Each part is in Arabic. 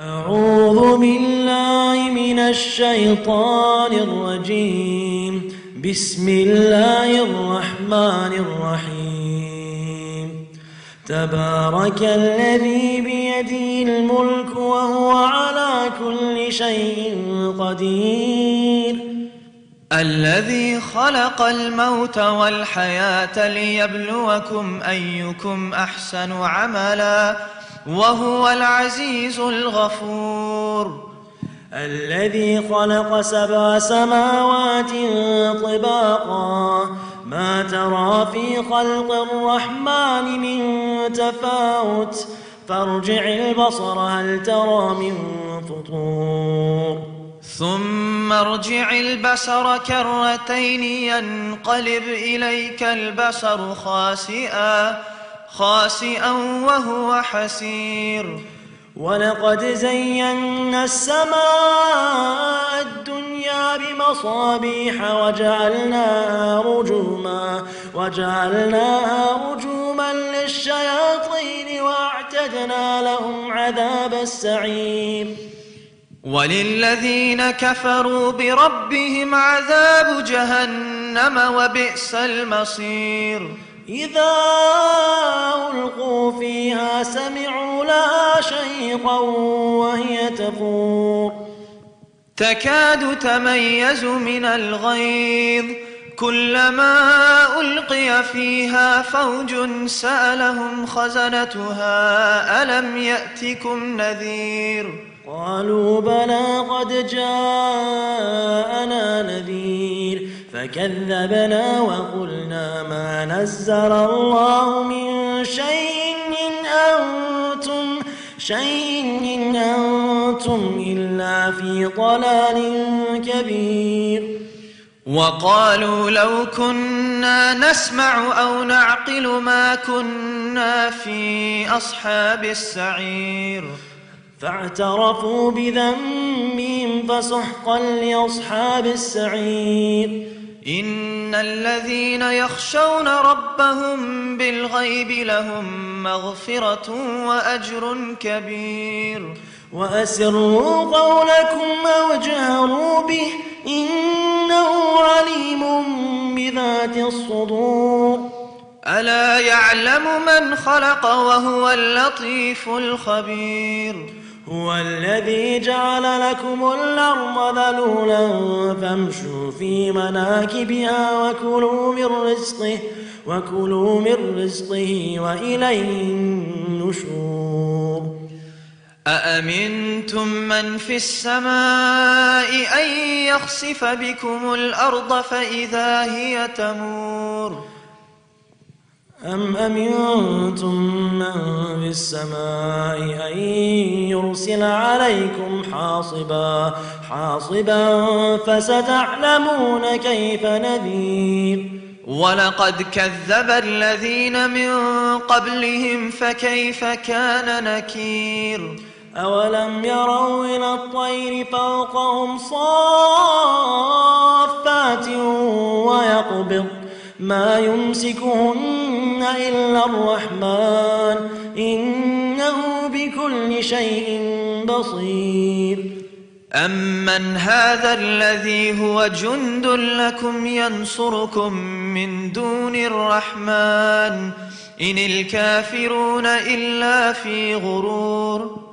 أعوذ بالله من الشيطان الرجيم. بسم الله الرحمن الرحيم. تبارك الذي بيده الملك وهو على كل شيء قدير. الذي خلق الموت والحياة ليبلوكم أيكم أحسن عملا وهو العزيز الغفور. الذي خلق 7 سماوات طباقا ما ترى في خلق الرحمن من تفاوت فارجع البصر هل ترى من فطور. ثم ارجع البصر كرتين ينقلب إليك البصر خاسئا وهو حسير. ولقد زينا السماء الدنيا بمصابيح وجعلناها رجوما للشياطين وأعتدنا لهم عذاب السعير. وللذين كفروا بربهم عذاب جهنم وبئس المصير. إذا ألقوا فيها سمعوا لها شيقا وهي تفور تكاد تميز من الغيظ كلما ألقي فيها فوج سألهم خزنتها ألم يأتكم نذير. قالوا بلى قد جاءنا نذير فكذبنا وقلنا ما نزل الله من شيء إن أنتم إلا في ضلال كبير. وقالوا لو كنا نسمع أو نعقل ما كنا في أصحاب السعير. فاعترفوا بذنبهم فسحقا لأصحاب السعير. إن الذين يخشون ربهم بالغيب لهم مغفرة وأجر كبير. وأسروا قولكم أو اجهروا به إنه عليم بذات الصدور. ألا يعلم من خلق وهو اللطيف الخبير. هو الذي جعل لكم الأرض ذلولا فامشوا في مناكبها وكلوا من رزقه وإليه النشور. أأمنتم من في السماء أن يخسف بكم الأرض فإذا هي تمور. أم أمنتم من في السماء أن يرسل عليكم حاصبا فستعلمون كيف نذير. ولقد كذب الذين من قبلهم فكيف كان نكير. أولم يروا إلى الطير فوقهم صافات ويقبض ما يمسكهن إلا الرحمن إنه بكل شيء بصير. أمن هذا الذي هو جند لكم ينصركم من دون الرحمن إن الكافرون إلا في غرور.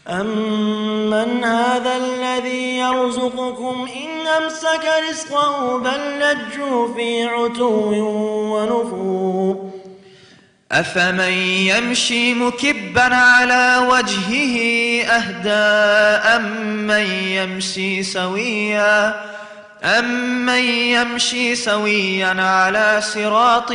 أمن هذا الذي يرزقكم إن أمسك رزقه بل لجوا في عتو ونفور. أفمن يمشي مكبا على وجهه أهدى أمن يمشي سويا على صراط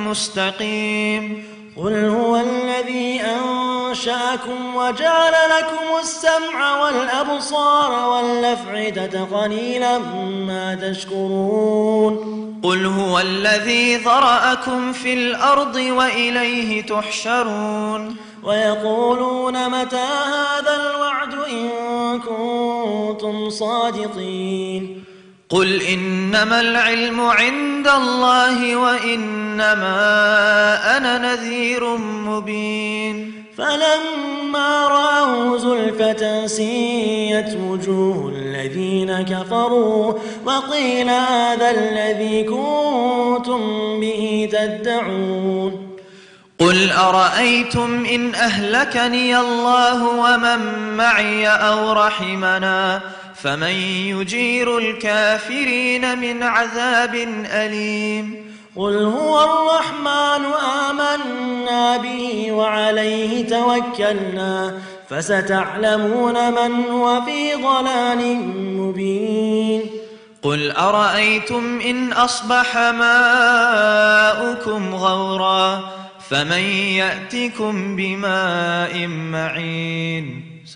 مستقيم. قل هو الذي أنشأكم وجعل لكم السمع والأبصار والأفئدة قليلا ما تشكرون. قل هو الذي ذرأكم في الأرض وإليه تحشرون. ويقولون متى هذا الوعد إن كنتم صادقين. قل إنما العلم عند الله وإنما أنا نذير مبين. فلما فلما رأوا زلفة سيئت وجوه الذين كفروا وقيل هذا الذي كنتم به تدعون قل أرأيتم إن أهلكني الله ومن معي أو رحمنا فمن يجير الكافرين من عذاب أليم قل هو الرحمن آمنا به وعليه توكلنا فستعلمون من هو في ضلال مبين قل أرأيتم إن أصبح ماؤكم غورا فمن يأتكم بماء معين